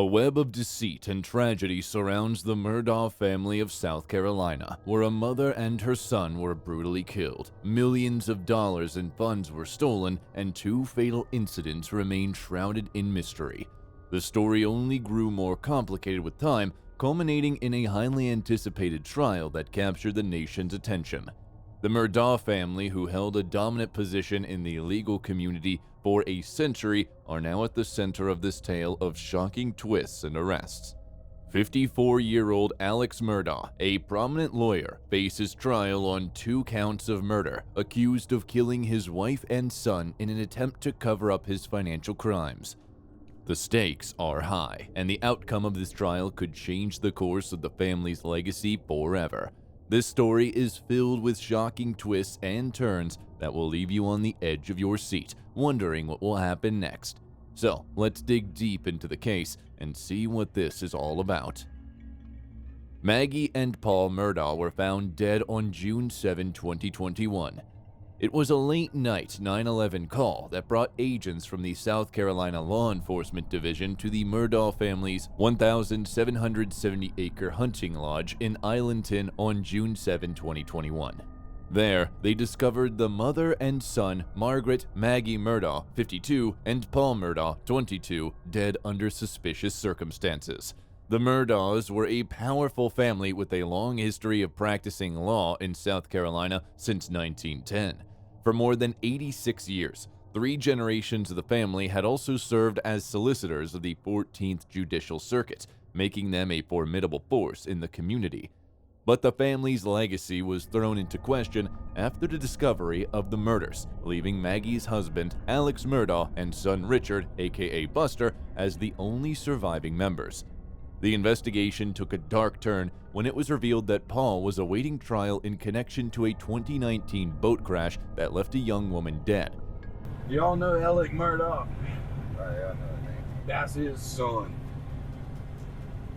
A web of deceit and tragedy surrounds the Murdaugh family of South Carolina, where a mother and her son were brutally killed. Millions of dollars in funds were stolen, and two fatal incidents remain shrouded in mystery. The story only grew more complicated with time, culminating in a highly anticipated trial that captured the nation's attention. The Murdaugh family, who held a dominant position in the legal community for a century, are now at the center of this tale of shocking twists and arrests. 54-year-old Alex Murdaugh, a prominent lawyer, faces trial on 2 counts of murder, accused of killing his wife and son in an attempt to cover up his financial crimes. The stakes are high, and the outcome of this trial could change the course of the family's legacy forever. This story is filled with shocking twists and turns that will leave you on the edge of your seat, wondering what will happen next. So, let's dig deep into the case and see what this is all about. Maggie and Paul Murdaugh were found dead on June 7, 2021. It was a late-night 911 call that brought agents from the South Carolina Law Enforcement Division to the Murdaugh family's 1,770-acre hunting lodge in Islandton on June 7, 2021. There, they discovered the mother and son, Margaret, Maggie Murdaugh, 52, and Paul Murdaugh, 22, dead under suspicious circumstances. The Murdaughs were a powerful family with a long history of practicing law in South Carolina since 1910. For more than 86 years, 3 generations of the family had also served as solicitors of the 14th Judicial Circuit, making them a formidable force in the community. But the family's legacy was thrown into question after the discovery of the murders, leaving Maggie's husband, Alex Murdaugh, and son Richard, aka Buster, as the only surviving members. The investigation took a dark turn when it was revealed that Paul was awaiting trial in connection to a 2019 boat crash that left a young woman dead. Y'all know Alex Murdaugh? Yeah, I know that name. That's his son.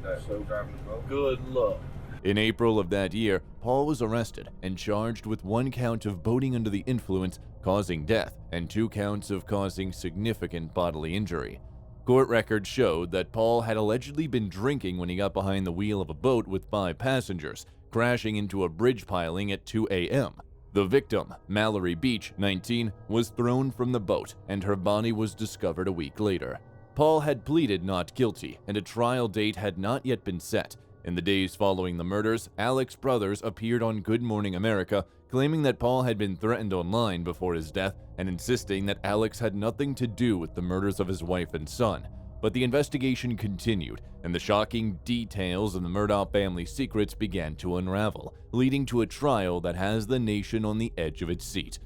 That's so driving the boat. Good luck. In April of that year, Paul was arrested and charged with 1 count of boating under the influence, causing death, and 2 counts of causing significant bodily injury. Court records showed that Paul had allegedly been drinking when he got behind the wheel of a boat with 5 passengers, crashing into a bridge piling at 2 a.m. The victim, Mallory Beach, 19, was thrown from the boat, and her body was discovered a week later. Paul had pleaded not guilty, and a trial date had not yet been set. In the days following the murders, Alex's brothers appeared on Good Morning America, claiming that Paul had been threatened online before his death and insisting that Alex had nothing to do with the murders of his wife and son. But the investigation continued, and the shocking details of the Murdaugh family secrets began to unravel, leading to a trial that has the nation on the edge of its seat.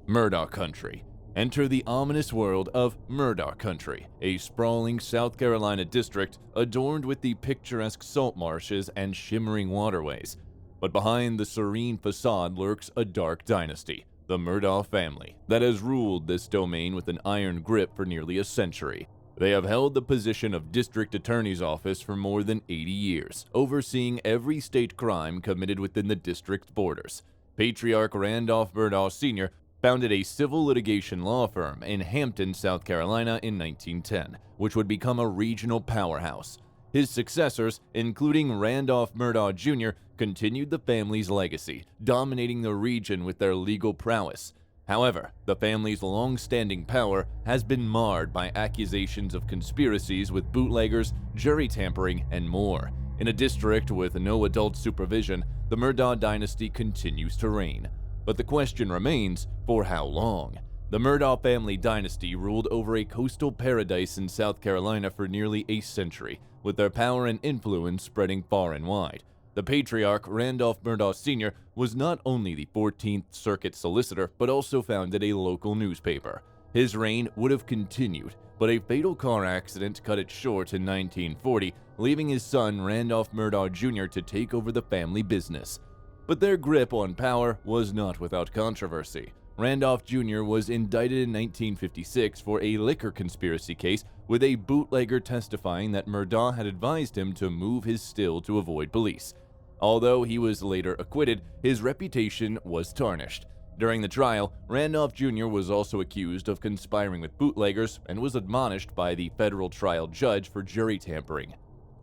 Murdaugh Country. Enter the ominous world of Murdaugh Country, a sprawling South Carolina district adorned with the picturesque salt marshes and shimmering waterways. But behind the serene facade lurks a dark dynasty, the Murdaugh family, that has ruled this domain with an iron grip for nearly a century. They have held the position of district attorney's office for more than 80 years, overseeing every state crime committed within the district's borders. Patriarch Randolph Murdaugh Sr. founded a civil litigation law firm in Hampton, South Carolina in 1910, which would become a regional powerhouse. His successors, including Randolph Murdaugh Jr., continued the family's legacy, dominating the region with their legal prowess. However, the family's long-standing power has been marred by accusations of conspiracies with bootleggers, jury tampering, and more. In a district with no adult supervision, the Murdaugh Dynasty continues to reign. But the question remains, for how long? The Murdaugh family dynasty ruled over a coastal paradise in South Carolina for nearly a century, with their power and influence spreading far and wide. The patriarch, Randolph Murdaugh Sr., was not only the 14th Circuit solicitor, but also founded a local newspaper. His reign would have continued, but a fatal car accident cut it short in 1940, leaving his son, Randolph Murdaugh Jr., to take over the family business. But their grip on power was not without controversy. Randolph Jr. was indicted in 1956 for a liquor conspiracy case, with a bootlegger testifying that Murdaugh had advised him to move his still to avoid police. Although he was later acquitted, his reputation was tarnished. During the trial, Randolph Jr. was also accused of conspiring with bootleggers and was admonished by the federal trial judge for jury tampering.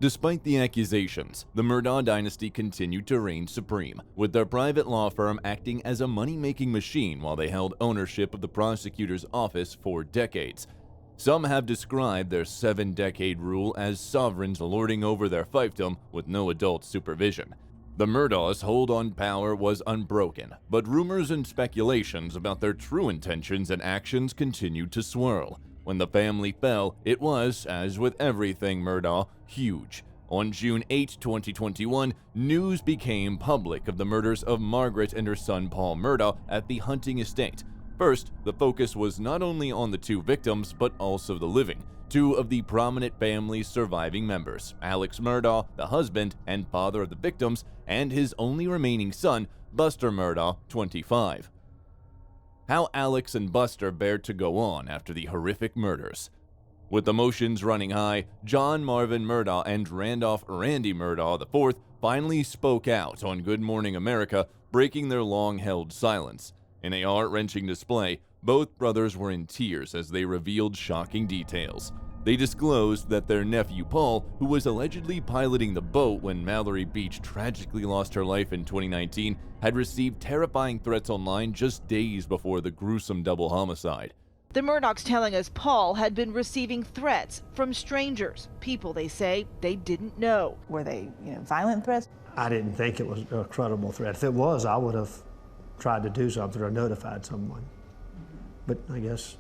Despite the accusations, the Murdaugh Dynasty continued to reign supreme, with their private law firm acting as a money-making machine while they held ownership of the prosecutor's office for decades. Some have described their 7-decade rule as sovereigns lording over their fiefdom with no adult supervision. The Murdaughs' hold on power was unbroken, but rumors and speculations about their true intentions and actions continued to swirl. When the family fell, it was, as with everything Murdaugh, huge. On June 8, 2021, news became public of the murders of Margaret and her son Paul Murdaugh at the Hunting estate. First, the focus was not only on the two victims, but also the living. Two of the prominent family's surviving members, Alex Murdaugh, the husband and father of the victims, and his only remaining son, Buster Murdaugh, 25. How Alex and Buster bared to go on after the horrific murders. With emotions running high, John Marvin Murdaugh and Randolph Randy Murdaugh IV finally spoke out on Good Morning America, breaking their long-held silence. In a heart-wrenching display, both brothers were in tears as they revealed shocking details. They disclosed that their nephew Paul, who was allegedly piloting the boat when Mallory Beach tragically lost her life in 2019, had received terrifying threats online just days before the gruesome double homicide. The Murdaughs telling us Paul had been receiving threats from strangers, people they say they didn't know. Were they, violent threats? I didn't think it was a credible threat. If it was, I would have tried to do something or notified someone. But I guess,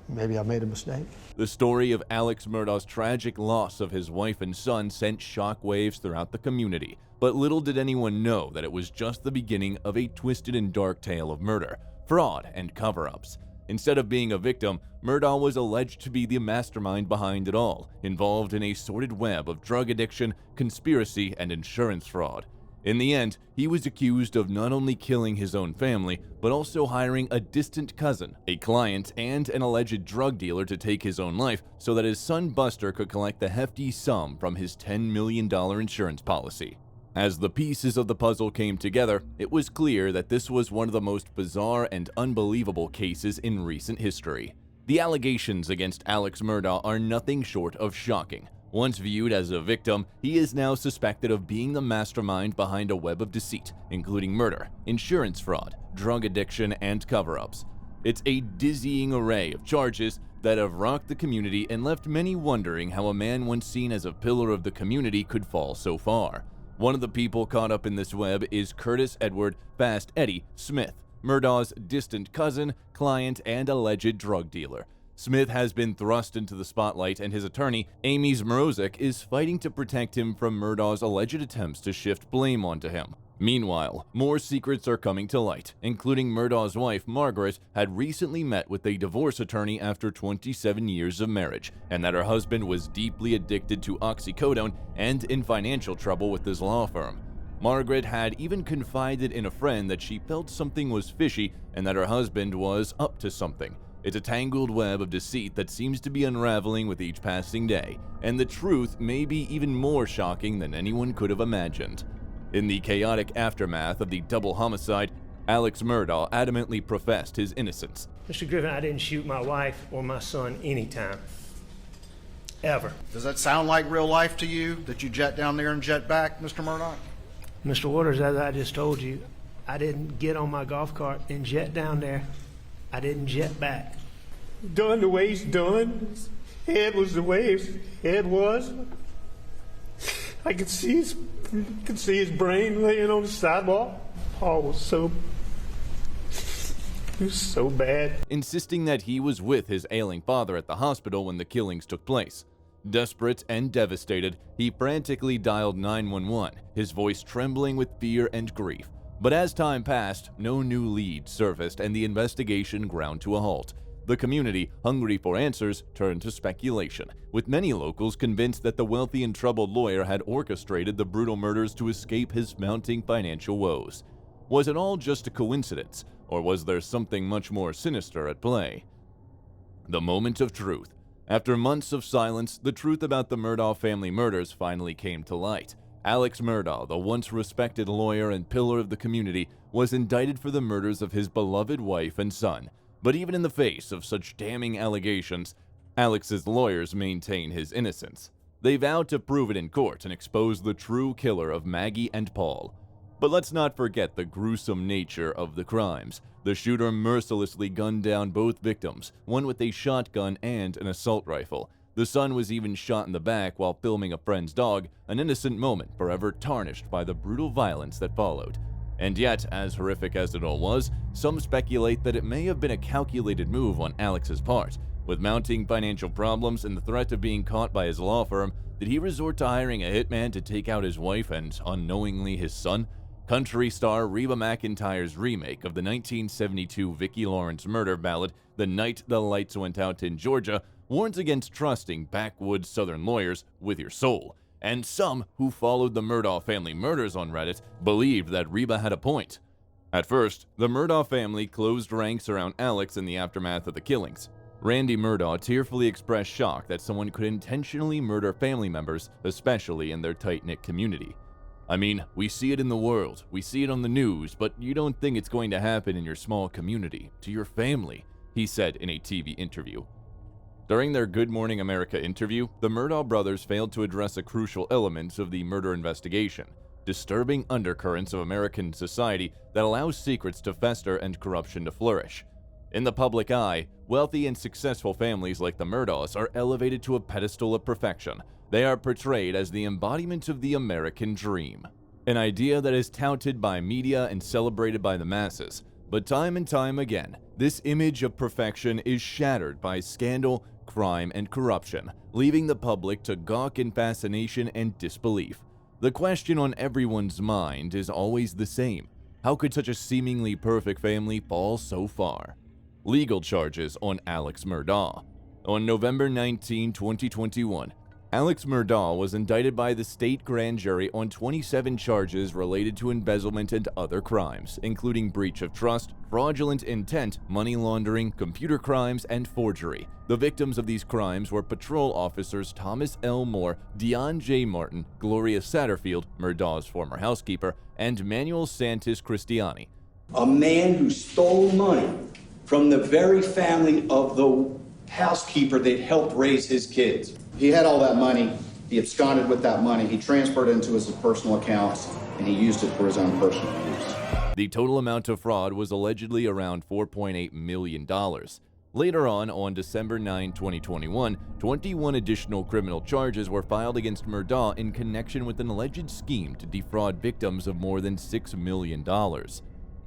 maybe I made a mistake. The story of Alex Murdaugh's tragic loss of his wife and son sent shockwaves throughout the community, but little did anyone know that it was just the beginning of a twisted and dark tale of murder, fraud, and cover-ups. Instead of being a victim, Murdaugh was alleged to be the mastermind behind it all, involved in a sordid web of drug addiction, conspiracy, and insurance fraud. In the end, he was accused of not only killing his own family, but also hiring a distant cousin, a client, and an alleged drug dealer to take his own life so that his son Buster could collect the hefty sum from his $10 million insurance policy. As the pieces of the puzzle came together, it was clear that this was one of the most bizarre and unbelievable cases in recent history. The allegations against Alex Murdaugh are nothing short of shocking. Once viewed as a victim, he is now suspected of being the mastermind behind a web of deceit, including murder, insurance fraud, drug addiction, and cover-ups. It's a dizzying array of charges that have rocked the community and left many wondering how a man once seen as a pillar of the community could fall so far. One of the people caught up in this web is Curtis Edward Fast Eddie Smith, Murdaugh's distant cousin, client, and alleged drug dealer. Smith has been thrust into the spotlight, and his attorney, Amy Zmrozek, is fighting to protect him from Murdaugh's alleged attempts to shift blame onto him. Meanwhile, more secrets are coming to light, including Murdaugh's wife, Margaret, had recently met with a divorce attorney after 27 years of marriage, and that her husband was deeply addicted to oxycodone and in financial trouble with his law firm. Margaret had even confided in a friend that she felt something was fishy and that her husband was up to something. It's a tangled web of deceit that seems to be unraveling with each passing day, and the truth may be even more shocking than anyone could have imagined. In the chaotic aftermath of the double homicide, Alex Murdaugh adamantly professed his innocence. Mr. Griffin, I didn't shoot my wife or my son anytime. Ever. Does that sound like real life to you, that you jet down there and jet back, Mr. Murdaugh? Mr. Waters, as I just told you, I didn't get on my golf cart and jet down there. I didn't jet back. Done the way he's done. His head was the way his head was. I could see his brain laying on the sidewalk. Paul was so bad. Insisting that he was with his ailing father at the hospital when the killings took place. Desperate and devastated, he frantically dialed 911, his voice trembling with fear and grief. But as time passed, no new leads surfaced and the investigation ground to a halt. The community, hungry for answers, turned to speculation, with many locals convinced that the wealthy and troubled lawyer had orchestrated the brutal murders to escape his mounting financial woes. Was it all just a coincidence, or was there something much more sinister at play? The moment of truth. After months of silence, the truth about the Murdaugh family murders finally came to light. Alex Murdaugh, the once respected lawyer and pillar of the community, was indicted for the murders of his beloved wife and son. But even in the face of such damning allegations, Alex's lawyers maintain his innocence. They vowed to prove it in court and expose the true killer of Maggie and Paul. But let's not forget the gruesome nature of the crimes. The shooter mercilessly gunned down both victims, one with a shotgun and an assault rifle. The son was even shot in the back while filming a friend's dog, an innocent moment forever tarnished by the brutal violence that followed. And yet, as horrific as it all was, some speculate that it may have been a calculated move on Alex's part. With mounting financial problems and the threat of being caught by his law firm, did he resort to hiring a hitman to take out his wife and, unknowingly, his son? Country star Reba McEntire's remake of the 1972 Vicki Lawrence murder ballad, The Night the Lights Went Out in Georgia, warns against trusting backwoods Southern lawyers with your soul. And some who followed the Murdaugh family murders on Reddit believed that Reba had a point. At first, the Murdaugh family closed ranks around Alex in the aftermath of the killings. Randy Murdaugh tearfully expressed shock that someone could intentionally murder family members, especially in their tight-knit community. I mean, we see it in the world, we see it on the news, but you don't think it's going to happen in your small community, to your family, he said in a TV interview. During their Good Morning America interview, the Murdaugh brothers failed to address a crucial element of the murder investigation: disturbing undercurrents of American society that allows secrets to fester and corruption to flourish. In the public eye, wealthy and successful families like the Murdaughs are elevated to a pedestal of perfection. They are portrayed as the embodiment of the American dream, an idea that is touted by media and celebrated by the masses. But time and time again, this image of perfection is shattered by scandal, crime, and corruption, leaving the public to gawk in fascination and disbelief. The question on everyone's mind is always the same: how could such a seemingly perfect family fall so far? Legal charges on Alex Murdaugh. On November 19, 2021, Alex Murdaugh was indicted by the state grand jury on 27 charges related to embezzlement and other crimes, including breach of trust, fraudulent intent, money laundering, computer crimes, and forgery. The victims of these crimes were patrol officers Thomas L. Moore, Dion J. Martin, Gloria Satterfield, Murdaugh's former housekeeper, and Manuel Santos Cristiani. A man who stole money from the very family of the housekeeper that helped raise his kids. He had all that money. He absconded with that money. He transferred it into his personal accounts, and he used it for his own personal use. The total amount of fraud was allegedly around $4.8 million. Later on December 9, 2021, 21 additional criminal charges were filed against Murdaugh in connection with an alleged scheme to defraud victims of more than $6 million.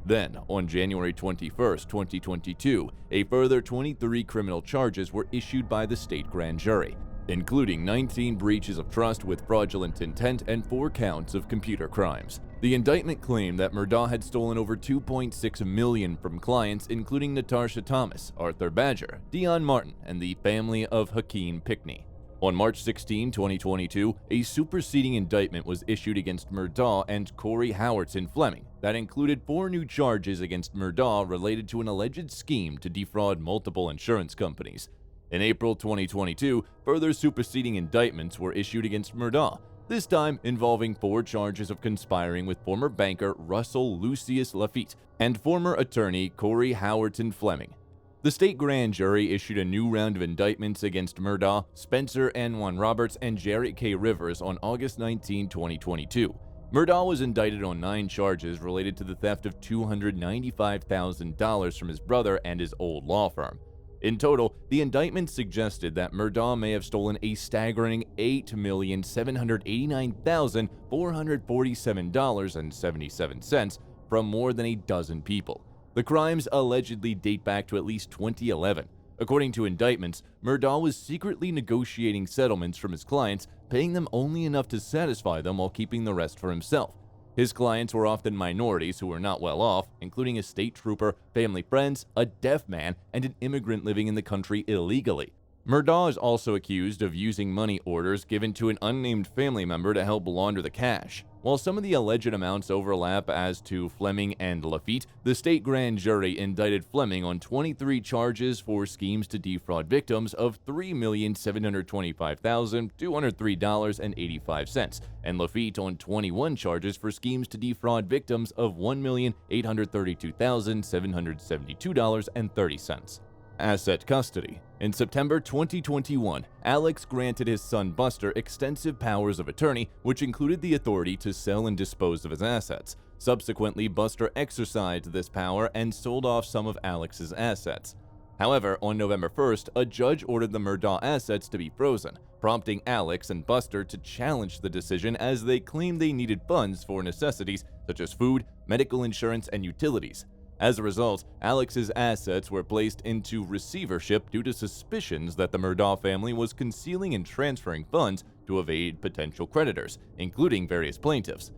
Then, on January 21, 2022, a further 23 criminal charges were issued by the state grand jury, including 19 breaches of trust with fraudulent intent and 4 counts of computer crimes. The indictment claimed that Murdaugh had stolen over $2.6 million from clients including Natasha Thomas, Arthur Badger, Dion Martin, and the family of Hakeem Pickney. On March 16, 2022, a superseding indictment was issued against Murdaugh and Corey Howerton Fleming that included 4 new charges against Murdaugh related to an alleged scheme to defraud multiple insurance companies. In April 2022, further superseding indictments were issued against Murdaugh, this time involving 4 charges of conspiring with former banker Russell Lucius Lafitte and former attorney Corey Howerton Fleming. The state grand jury issued a new round of indictments against Murdaugh, Spencer N. Juan Roberts, and Jarrett K. Rivers on August 19, 2022. Murdaugh was indicted on 9 charges related to the theft of $295,000 from his brother and his old law firm. In total, the indictment suggested that Murdaugh may have stolen a staggering $8,789,447.77 from more than a dozen people. The crimes allegedly date back to at least 2011. According to indictments, Murdaugh was secretly negotiating settlements from his clients, paying them only enough to satisfy them while keeping the rest for himself. His clients were often minorities who were not well off, including a state trooper, family friends, a deaf man, and an immigrant living in the country illegally. Murdaugh is also accused of using money orders given to an unnamed family member to help launder the cash. While some of the alleged amounts overlap as to Fleming and Lafitte, the state grand jury indicted Fleming on 23 charges for schemes to defraud victims of $3,725,203.85, and Lafitte on 21 charges for schemes to defraud victims of $1,832,772.30. Asset custody. In September 2021, Alex granted his son Buster extensive powers of attorney, which included the authority to sell and dispose of his assets. Subsequently, Buster exercised this power and sold off some of Alex's assets. However, on November 1st, a judge ordered the Murdaugh assets to be frozen, prompting Alex and Buster to challenge the decision as they claimed they needed funds for necessities such as food, medical insurance, and utilities. As a result, Alex's assets were placed into receivership due to suspicions that the Murdaugh family was concealing and transferring funds to evade potential creditors, including various plaintiffs.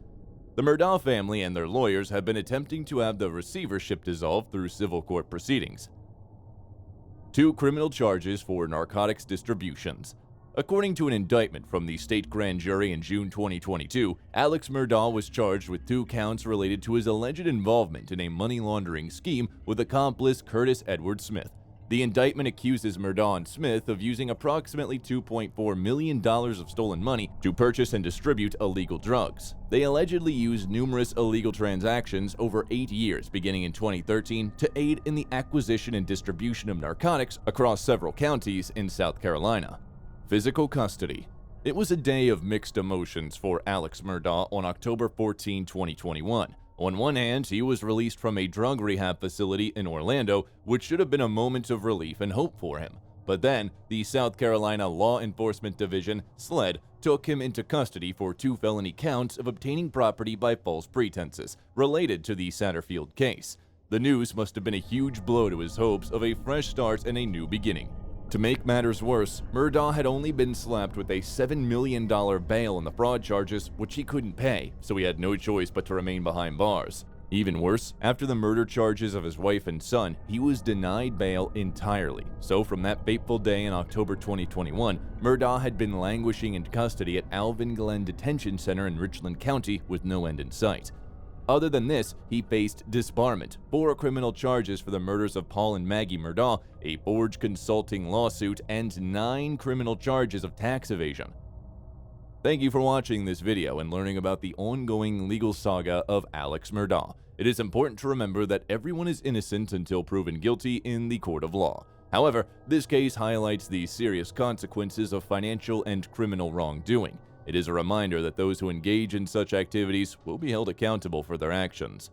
The Murdaugh family and their lawyers have been attempting to have the receivership dissolved through civil court proceedings. 2 criminal charges for narcotics distributions. According to an indictment from the state grand jury in June 2022, Alex Murdaugh was charged with 2 counts related to his alleged involvement in a money laundering scheme with accomplice Curtis Edward Smith. The indictment accuses Murdaugh and Smith of using approximately $2.4 million of stolen money to purchase and distribute illegal drugs. They allegedly used numerous illegal transactions over 8 years, beginning in 2013, to aid in the acquisition and distribution of narcotics across several counties in South Carolina. Physical custody. It was a day of mixed emotions for Alex Murdaugh on October 14, 2021. On one hand, he was released from a drug rehab facility in Orlando, which should have been a moment of relief and hope for him. But then, the South Carolina Law Enforcement Division, SLED, took him into custody for 2 felony counts of obtaining property by false pretenses, related to the Satterfield case. The news must have been a huge blow to his hopes of a fresh start and a new beginning. To make matters worse, Murdaugh had only been slapped with a $7 million bail on the fraud charges, which he couldn't pay, so he had no choice but to remain behind bars. Even worse, after the murder charges of his wife and son, he was denied bail entirely. So from that fateful day in October 2021, Murdaugh had been languishing in custody at Alvin Glen Detention Center in Richland County with no end in sight. Other than this, he faced disbarment, 4 criminal charges for the murders of Paul and Maggie Murdaugh, a forged consulting lawsuit, and 9 criminal charges of tax evasion. Thank you for watching this video and learning about the ongoing legal saga of Alex Murdaugh. It is important to remember that everyone is innocent until proven guilty in the court of law. However, this case highlights the serious consequences of financial and criminal wrongdoing. It is a reminder that those who engage in such activities will be held accountable for their actions.